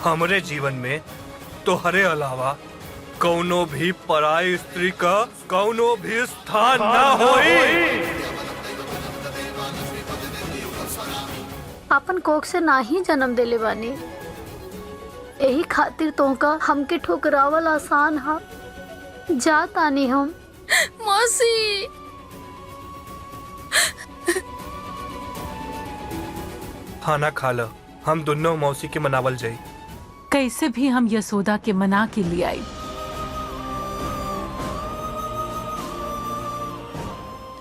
हमरे जीवन में तोहरे अलावा कौनो भी पराई स्त्री का कौनो भी स्थान ना होई। अपन कोख से ना ही जन्म देले बानी, यही खातिर तोहका हमके ठुकरावल आसान हा। जा तानी हम। मौसी खाना खा ल, हम दोनों मौसी के मनावल जाई। कैसे भी हम यशोदा के मना के लिए आई,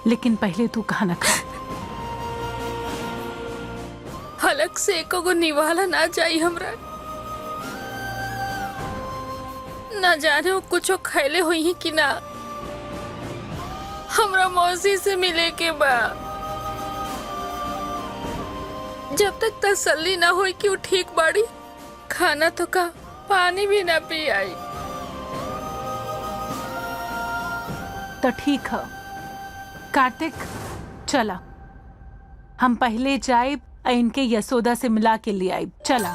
लेकिन पहले तू खाना खा। हलक से एको गो निवाला ना चाहिए हमरा। ना जाने वो कुछो खैले हुई ही कि ना। हमरा मौसी से मिले के बा। जब तक तसल्ली ना हुई कि वो ठीक बाड़ी, खाना तो का पानी भी ना पी आई। तो ठीक है कार्तिक, चला हम पहले जाए इनके यशोदा से मिला के लिए आई। चला।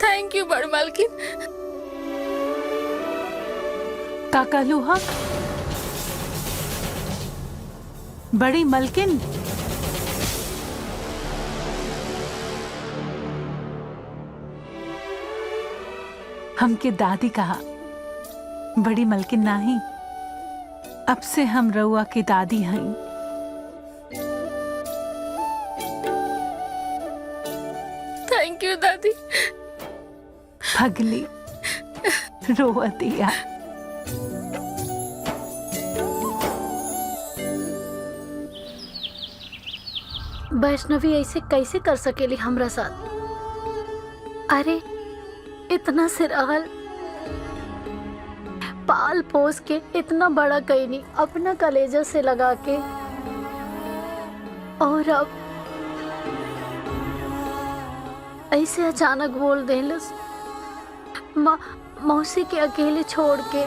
थैंक यू बड़ मालकिन। का कहलू हा? बड़ी मलकिन? हमके दादी कहा, बड़ी मलकिन नहीं, अब से हम रउआ की दादी हैं। थैंक यू दादी। भगली रोवतिया। वैष्णवी ऐसे कैसे कर सकेली हमरा साथ? अरे इतना सिरहल पाल पोस के इतना बड़ा कैनी अपना कलेजा से लगा के, और अब ऐसे अचानक बोल देलस मौसी के अकेले छोड़ के।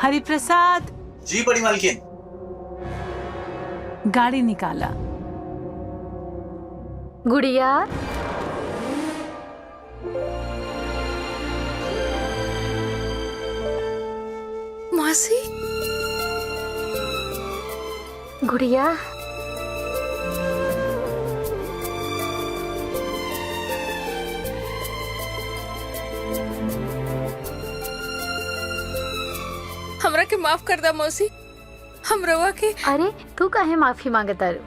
हरिप्रसाद। जी बड़ी मालकिन। गाड़ी निकाला। गुड़िया, मौसी। गुड़िया, हमरा के माफ कर दा मौसी। हम रवा के। अरे तू काहे माफी मांगता रू?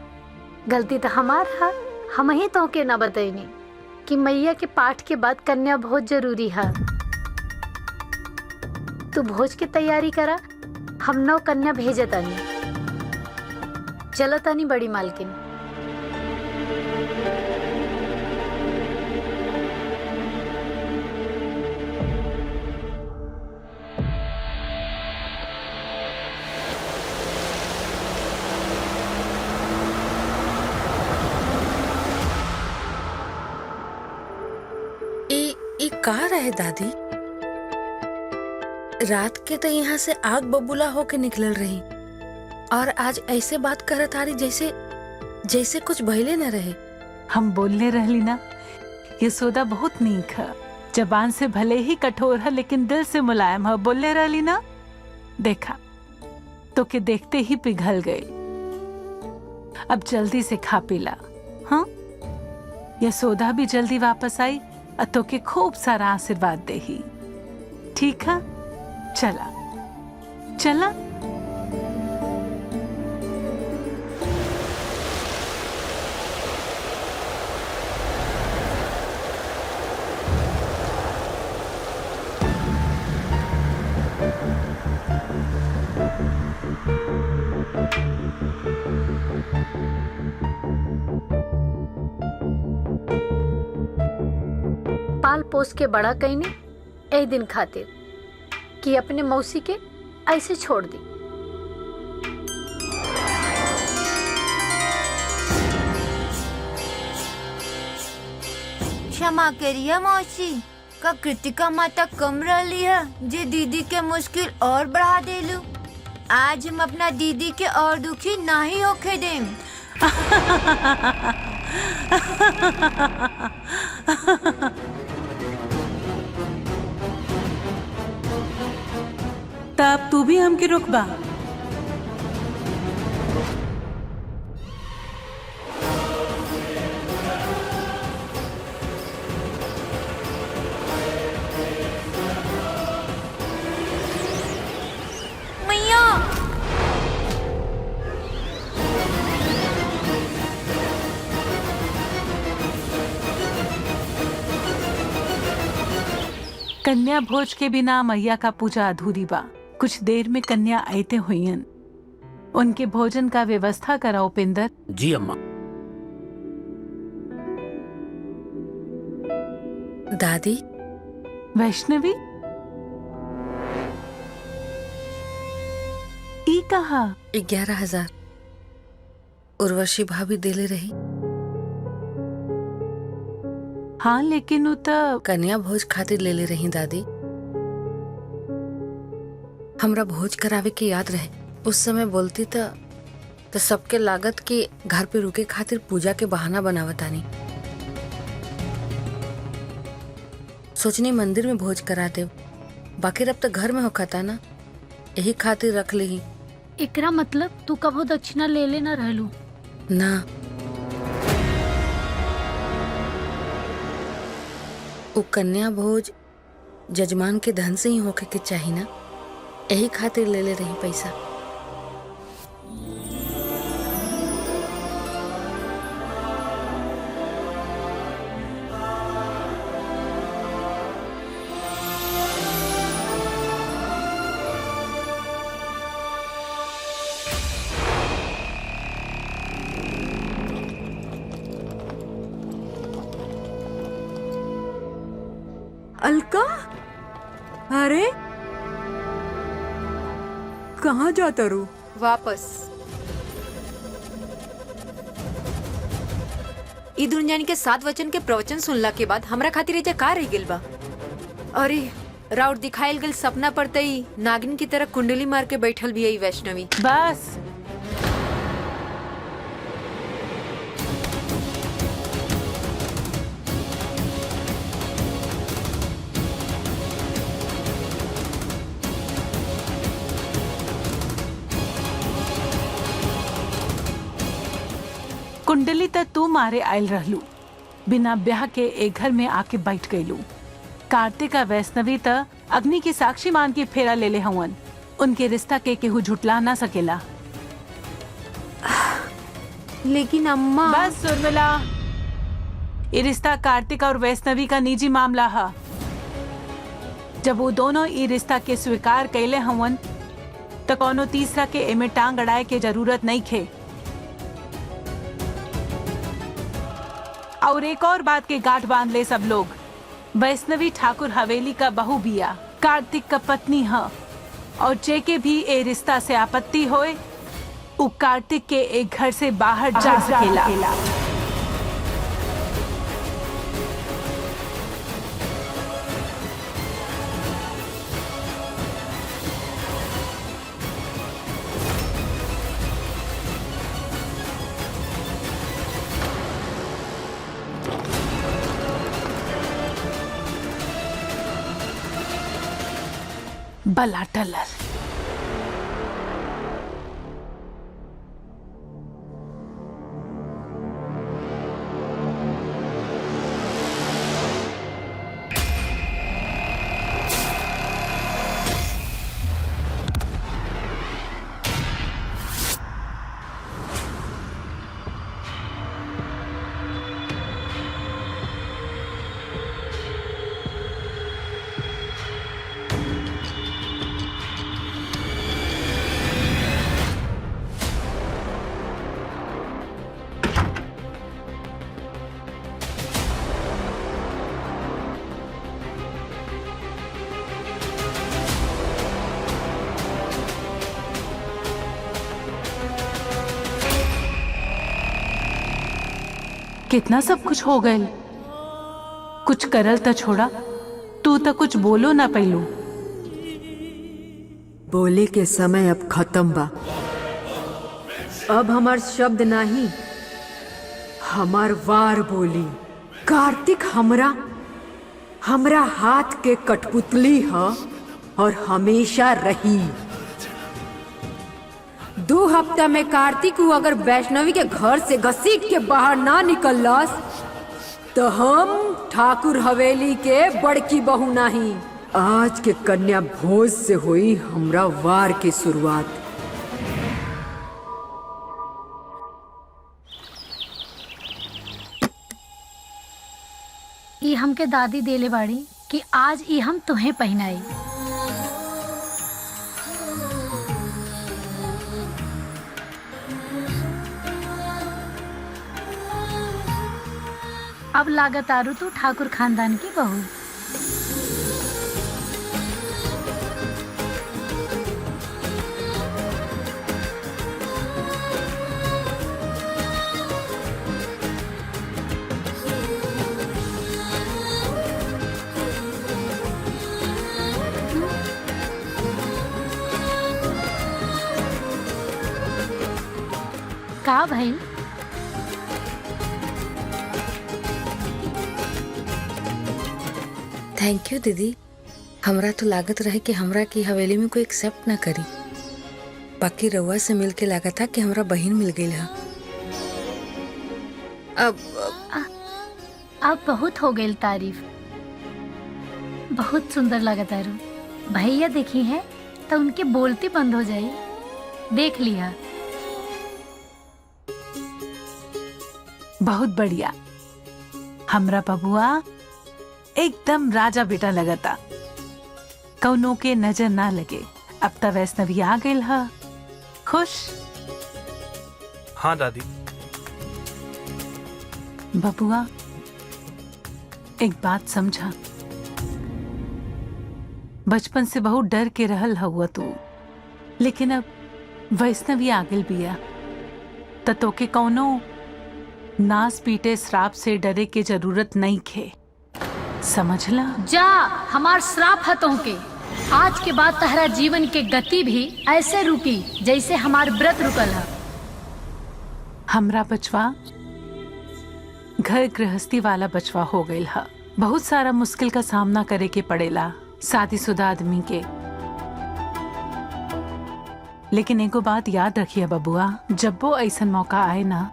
गलती तो हमार है। हम ही तो के ना बतैनी कि मैया के पाठ के बाद कन्या बहुत जरूरी है। तू भोज की तैयारी करा, हम नौ कन्या भेजे तानी। चलो तानी बड़ी मालकिन। ये का रहे दादी? रात के तो यहाँ से आग बबूला होके निकल रही, और आज ऐसे बात करत आ रही जैसे जैसे कुछ भइले न रहे। हम बोलने रहली ना, यशोदा बहुत नीक है। जबान से भले ही कठोर है लेकिन दिल से मुलायम है। बोलने रहली ना, देखा तो के देखते ही पिघल गई। अब जल्दी से खा पी ला। हाँ, यशोदा भी जल्दी वापस आई तो के खूब सारा आशीर्वाद दे ही। ठीक है, चला चला। पोस के बड़ा कईनी ए दिन खातिर कि अपने मौसी के ऐसे छोड़ दी। क्षमा करिए मौसी, का कृतिका माता कम रही है जे दीदी के मुश्किल और बढ़ा देलू। आज हम अपना दीदी के और दुखी नहीं होके देम। तब तू भी हमके रुकबा। मैया कन्या भोज के बिना मैया का पूजा अधूरी बा। कुछ देर में कन्या आते हुईन, उनके भोजन का व्यवस्था करा उपिंदर। जी अम्मा। दादी, वैष्णवी ई कहा 11,000 उर्वशी भाभी देले रही। हाँ लेकिन उ त कन्या भोज खातिर ले रही दादी। हमरा भोज करावे के याद रहे। उस समय बोलती तो सबके लागत के घर पे रुके खातिर पूजा के बहाना बनावतानी। सोचनी मंदिर में भोज करा दे, बाकी अब तो घर में होखता ना, यही खातिर रख ली। एकरा मतलब तू कभो दक्षिणा ले लेना रहलू ना, वो कन्या भोज जजमान के धन से ही होके के चाहिए ना, यही खातिर ले रही पैसा। अलका, अरे कहाँ जाता रू? वापस ई दुनियानी के 7 वचन के प्रवचन सुनला के बाद हमरा खातिर एजा का रह गेल बा। अरे राउर दिखाइल गल सपना पर तई नागिन की तरह कुंडली मार के बैठल भी आई वैष्णवी। बस कुंडली त तू मारे आयल रहलू, बिना ब्याह के एक घर में आके बैठ गईलू। कार्तिक और वैष्णवी त अग्नि की साक्षी मान के फेरा ले हवन। उनके रिश्ता के केहू झुटला ना सकेला। लेकिन अम्मा। बस उर्मिला, ये रिश्ता कार्तिक और वैष्णवी का निजी मामला है। जब वो दोनों ये रिश्ता के स्वीकार कैले हवन तो कोनो तीसरा के एमे टांग अड़ाए के जरूरत नहीं खे। और एक और बात के गांठ बांध ले सब लोग, वैष्णवी ठाकुर हवेली का बहू बिया, कार्तिक का पत्नी है। और जे के भी ए रिश्ता से आपत्ति होए, उ कार्तिक के एक घर से बाहर जा सकेला। बलाटलर कितना सब कुछ हो गए, कुछ करल त छोड़ा, तू तो कुछ बोलो ना पैलू। बोले के समय अब खत्म बा। अब हमार शब्द नहीं, हमार वार बोली। कार्तिक हमरा हाथ के कठपुतली है और हमेशा रही। 2 हफ्ता में कार्तिक को अगर वैष्णवी के घर से घसीट के बाहर ना निकलस तो हम ठाकुर हवेली के बड़की बहू नहीं। आज के कन्या भोज से हुई हमरा वार की शुरुआत। ई हमके दादी देले बाड़ी कि आज ई हम तुम्हें पहनाई। अब लागत आरू तू ठाकुर खानदान की बहू। का भाई? थैंक यू दीदी। हमरा तो लागत रहे कि हमरा की हवेली में कोई एक्सेप्ट ना करी, बाकी रउआ से मिल के लगा था कि हमरा बहन मिल गई है। अब बहुत हो गई तारीफ, बहुत सुंदर लगा तारू। भैया देखी है तो उनकी बोलती बंद हो जाई। देख लिया। बहुत बढ़िया, हमरा बबुआ एकदम राजा बेटा लगता, कौनों के नजर ना लगे। अब तो वैष्णवी आ गई है, खुश? हाँ दादी। बबुआ एक बात समझा, बचपन से बहुत डर के रहल हुआ तू, लेकिन अब वैष्णवी आ गई बिया त तोके कौनो नास पीटे श्राप से डरे के जरूरत नहीं खे, समझला? जा, हमार श्राप है तुमके। आज के बाद तहरा जीवन के गति भी ऐसे रुकी जैसे हमार व्रत रुकल है। हमरा बचवा घर गृहस्थी वाला बचवा हो गई है। बहुत सारा मुश्किल का सामना करे के पड़ेला शादीशुदा आदमी के। लेकिन एगो बात याद रखिए बबुआ, जब वो ऐसा मौका आए ना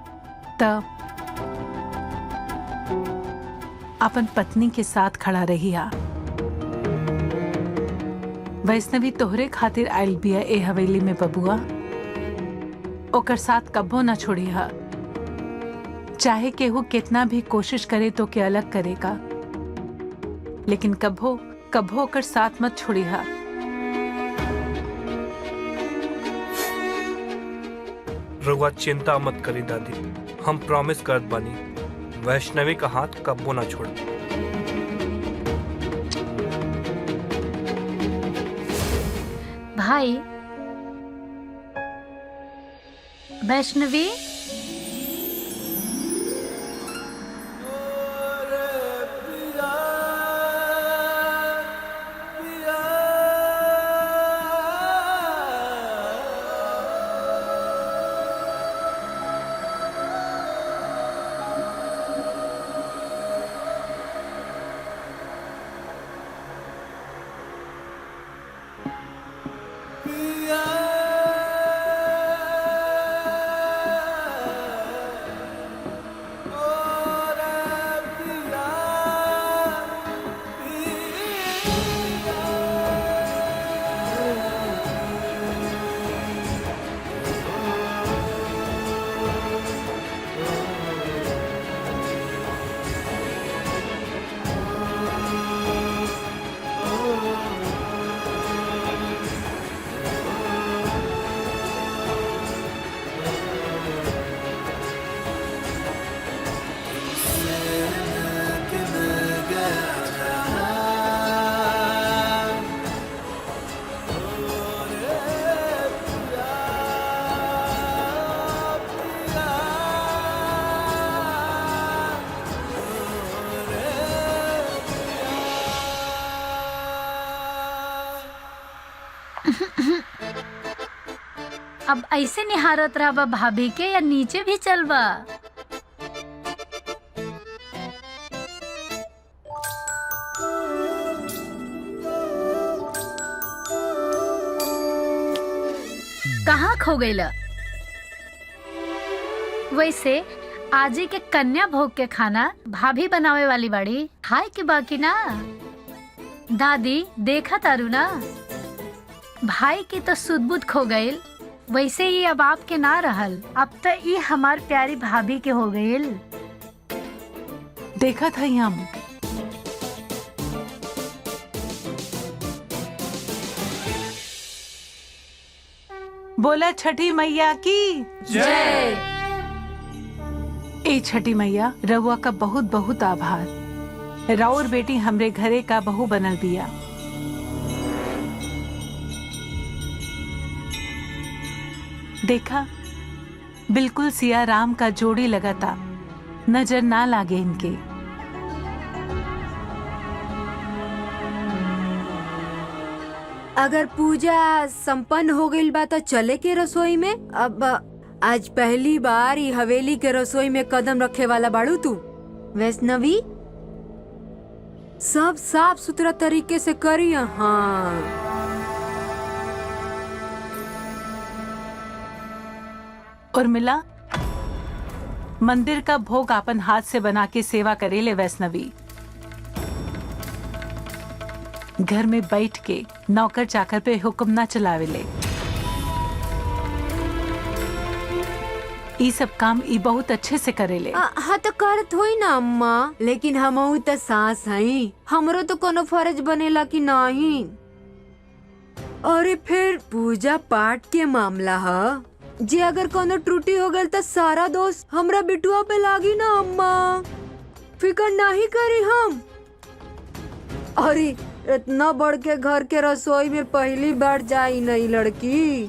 तब अपन पत्नी के साथ खड़ा रहिया। वैष्णवी तोहरे खातिर आयल बिया ए हवेली में बबुआ, ओकर साथ कब्बो ना छोड़िया। चाहे केहू कितना भी कोशिश करे तो के अलग करेगा, लेकिन कब्बो कब्बो ओकर साथ मत छोड़िया। रउआ चिंता मत करी दादी, हम प्रॉमिस करत बानी वैष्णवी का हाथ कब्बो ना छोड़। भाई वैष्णवी, अब ऐसे निहारत रहा भाभी के या नीचे भी चलबा? कहाँ खो गईला? वैसे आजी के कन्या भोग के खाना भाभी बनावे वाली बाड़ी, खाए के बाकी ना। दादी देखा तारू ना, भाई की तो सुध खो गईल, वैसे ही अब आपके ना रहल। अब तो ये हमार प्यारी भाभी के हो गईल। देखा था हम। बोला छठी मैया की जय। ए छठी मैया, रउआ का बहुत बहुत आभार। राउर बेटी हमरे घरे का बहू बनल बिया। देखा, बिल्कुल सिया राम का जोड़ी लगाता, नजर ना लागे इनके। अगर पूजा संपन्न हो गई बा तो चले के रसोई में। अब आज पहली बार ये हवेली के रसोई में कदम रखे वाला बाड़ू तू। वैष्णवी, सब साफ सुथरा तरीके से करी। हाँ, उर्मिला, मंदिर का भोग अपन हाथ से बना के सेवा करेले वैष्णवी। घर में बैठ के नौकर चाकर पे हुक्म ना चलावेले। ई सब काम ई बहुत अच्छे से करेले। हाँ तो करत होई ना अम्मा, लेकिन हमहू तो सास हई, हमरो तो कोनो फर्ज बनेला कि नहीं। अरे फिर पूजा पाठ के मामला है, जे अगर कोनो त्रुटि हो गल तो सारा दोष हमरा बिटुआ पे लागी ना अम्मा। फिकर नहीं करी हम। अरे इतना बढ़ के घर के रसोई में पहली बार जाई नहीं लड़की,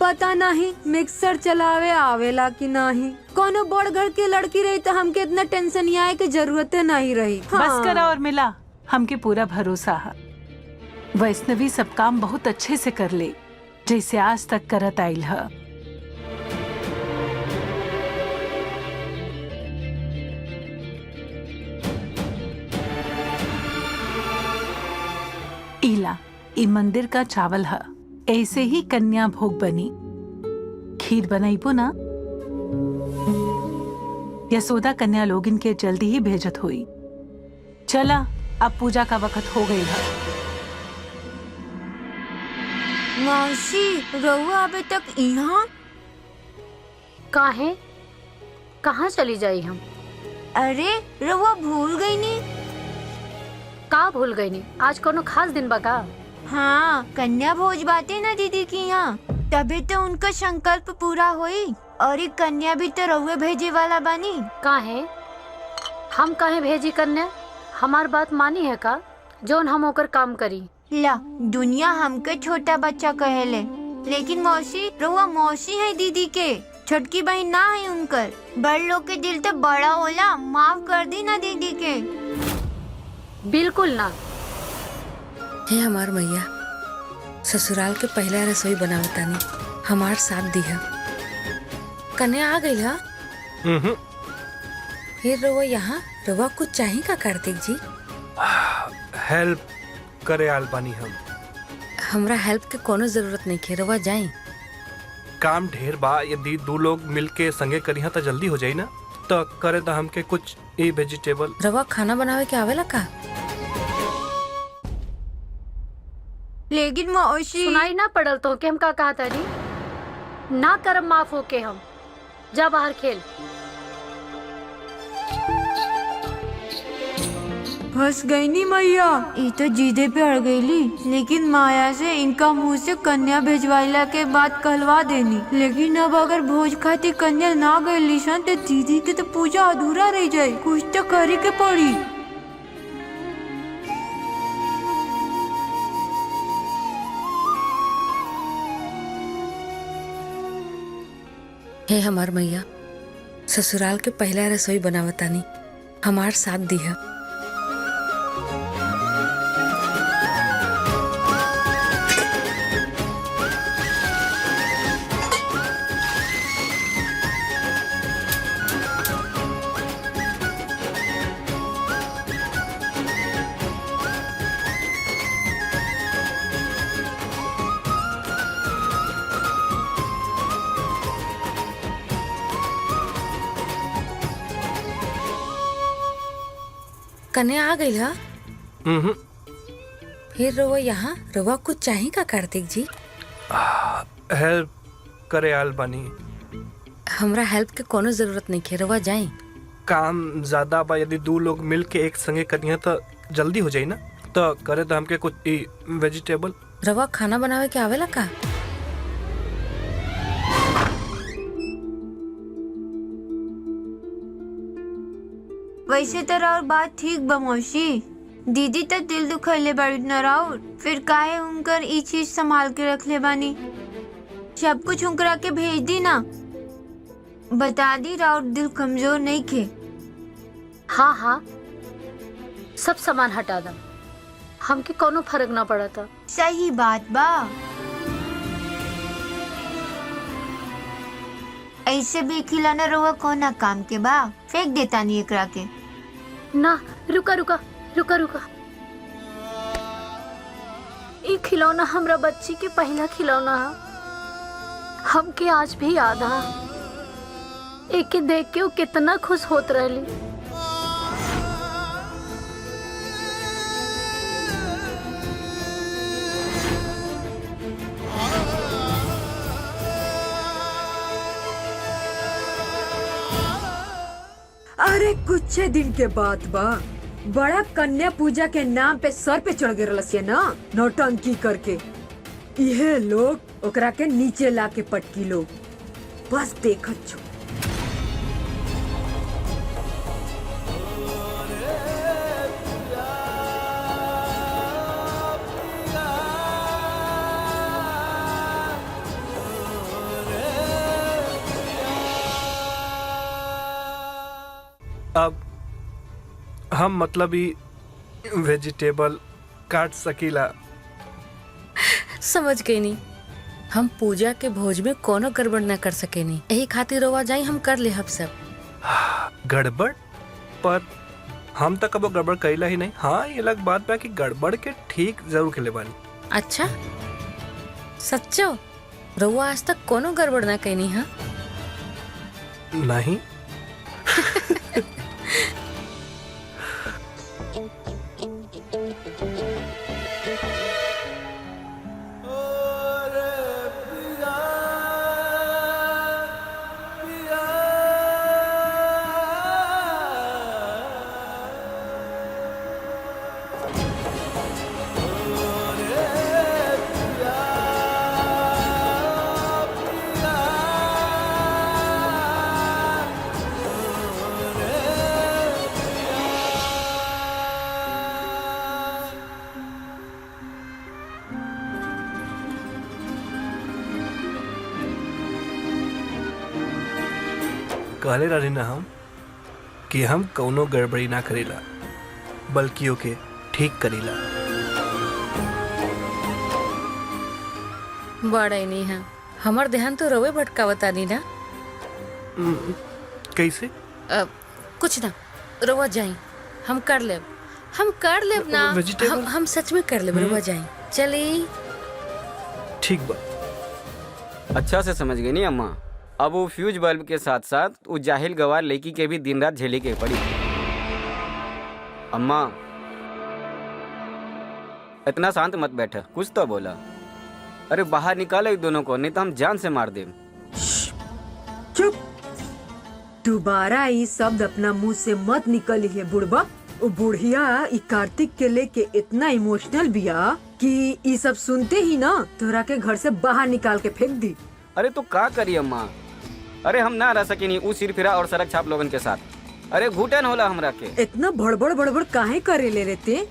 पता नहीं मिक्सर चलावे आवेला कि नहीं। कोनो बड़ घर के लड़की रही तो हमके इतना टेंशन आए की जरूरत नहीं रही। हाँ। बस करा उर्मिला, हमके पूरा भरोसा है। वैष्णवी सब काम बहुत अच्छे से कर ले, जैसे आज तक करत आइल है। इला, ई मंदिर का चावल है, ऐसे ही कन्या भोग बनी। खीर बनाईबो ना? यशोदा कन्या लोगिन के जल्दी ही भेजत हुई। चला, अब पूजा का वक्त हो गई है। मौसी, रहुआ अभी तक यहाँ? काहे? कहाँ चली जाई हम? अरे रहुआ भूल गई नी? का भूल गई नी? आज कोनो खास दिन बका? हाँ, कन्या भोज बाटे ना दीदी की यहाँ, तभी तो उनका संकल्प पूरा हुई। और ये कन्या भी तो रहुए भेजे वाला बानी। काहे? हम काहे भेजी कन्या? हमार बात मानी है का? जोन हम होकर काम करी। ला, दुनिया हमके छोटा बच्चा कहेले, लेकिन मौसी, रहुआ मौसी है दीदी के, छोटकी बहन ना है उनकर। बड़ लोग के दिल तो बड़ा होला, माफ कर दी ना दीदी के। बिल्कुल ना। हे हमार मैया, ससुराल के पहला रसोई बनावतानी, हमार साथ दिया। कन्या आ गई हा? फिर रवा यहाँ, रवा कुछ चाहिए का कार्तिक जी? हेल्प करे आल बानी हम। हमरा हेल्प के कोनो जरूरत नहीं है, रवा जाई। काम ढेर बा, यदि दो लोग मिलके संगे करी तो जल्दी हो जाई ना। तो करे तो हमके कुछ ए वेजिटेबल। रवा खाना बनावे के आवेला का? लेकिन मौसी, सुनाई ना पड़ल तो के हम का कहा तारी? ना करम माफ होके हम। जा बाहर खेल। फंस गई नी मैया। ये तो जीदे पे अड़ गईली, लेकिन माया से इनका मुंह से कन्या भेजवाइला के बाद कहलवा देनी। लेकिन अब अगर भोज खाती कन्या ना गईली सन तो दीदी के तो पूजा अधूरा रह जाये। कुछ तो करे के पड़ी। हे हमार मैया, ससुराल के पहला रसोई बनावतानी, हमार साथ दिया। कन्या आ गई है। हम्म, फिर रवा यहाँ रवा कुछ चाहिए का कार्तिक जी? हेल्प करे आल बानी। हमरा हेल्प के कोनो जरूरत नहीं है, रवा जाए। काम ज्यादा बा, यदि 2 लोग मिल के एक संगे करिए तो जल्दी हो जाई ना। तो करे तो हमके कुछ वेजिटेबल। रवा खाना बनावे के आवेला का? वैसे तो राउर बात ठीक बा मौसी, दीदी तो दिल दुखैले बाड़ी न राउर, फिर काहे उनकर ई चीज संभाल के रख ले बानी। सब कुछ उनकरा के भेज दी ना, बता दी राउर दिल कमजोर नहीं खे। हाँ हाँ, सब सामान हटा दम, हमके कोनो फर्क ना पड़ा था। सही बात बा। ऐसे भी खिलाना रहुआ कोना काम के बा, फेंक देता नहीं एकरा के। ना, रुका रुका रुका रुका, ये खिलौना हमरा बच्ची के पहला खिलौना है। हमके आज भी याद है, एक देख के वो कितना खुश होत रहली। अरे कुछ दिन के बाद बा बड़ा कन्या पूजा के नाम पे सर पे चढ़ गए रलसिया ना, नौटंकी करके। इहे लोग ओकरा के नीचे ला के पटकी लो, बस देखत छो। अब हम मतलब ही वेजिटेबल काट सकीला। समझ गई नहीं, हम पूजा के भोज में कोनो गड़बड़ न कर सके नहीं, यही खातिर रवा जाई हम कर ले हम सब। गड़बड़? पर हम तक कबो गड़बड़ कईला ही नहीं। हाँ, ये अलग बात बा कि गड़बड़ के ठीक जरूर खेले बानी। अच्छा सच्चो? रवा आज तक कोनो गड़बड़ ना कईनी है? नहीं। कहले रही ना हम कि हम कौनो गड़बड़ी ना करेला, बल्कि ओके ठीक करेला। बड़ा ही नहीं है, हमार ध्यान तो रवे भटकावता नहीं ना। कैसे? कुछ ना, रवा जाई, हम कर लेब ना। हम सच में कर लेब, रवा जाई। चली ठीक बा। अच्छा से समझ गई नहीं अम्मा। अब वो फ्यूज बल्ब के साथ साथ वो जाहिल गवार लड़की के भी दिन रात झेले के पड़ी। अम्मा इतना शांत मत बैठा, कुछ तो बोला। अरे बाहर निकालो दोनों को, नहीं तो हम जान से मार दें। चुप, दोबारा ये शब्द अपना मुंह से मत निकली है बुढ़बा। वो बुढ़िया ई कार्तिक के लेके इतना इमोशनल बिया कि ये सब सुनते ही ना तोरा के घर से बाहर निकाल के फेंक दी। अरे तो का करी अम्मा? अरे हम ना रह सके नहीं उस सिर फिरा और सड़क छाप लोगन के साथ। अरे घुटन होला हमरा के। इतना बड़बड़ काहे करे ले रहते?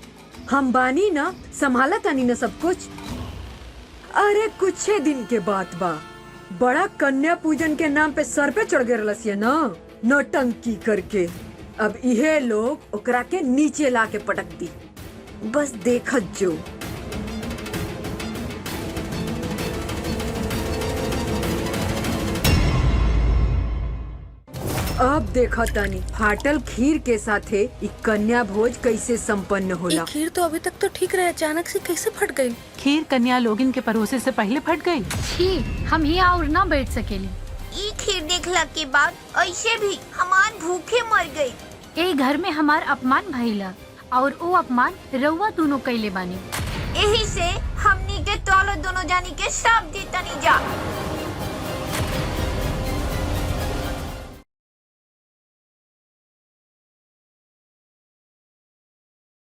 हम बानी ना, संभाला तानी ना सब कुछ। अरे कुछ दिन के बात बा, बड़ा कन्या पूजन के नाम पे सर पे चढ़ गए रलसिया ना, नौटंकी करके। अब इहे लोग ओकरा के नीचे ला के पटक दी, बस देखत जो। अब देखा तानी फाटल खीर के साथे ई कन्या भोज कैसे संपन्न होला। ये खीर तो अभी तक तो ठीक रहे, अचानक से कैसे फट गई? खीर कन्या लोगिन के परोसे से पहले फट गई। छी, हम यहाँ और ना बैठ सकेली। ई खीर देखला के बाद ऐसे भी हमार भूखे मर गई। ए घर में हमार अपमान भइला, और वो अपमान रउआ दोनों कैले बानी। यही से हमनी के तोलो दोनों जानी के सब जीतनी जा।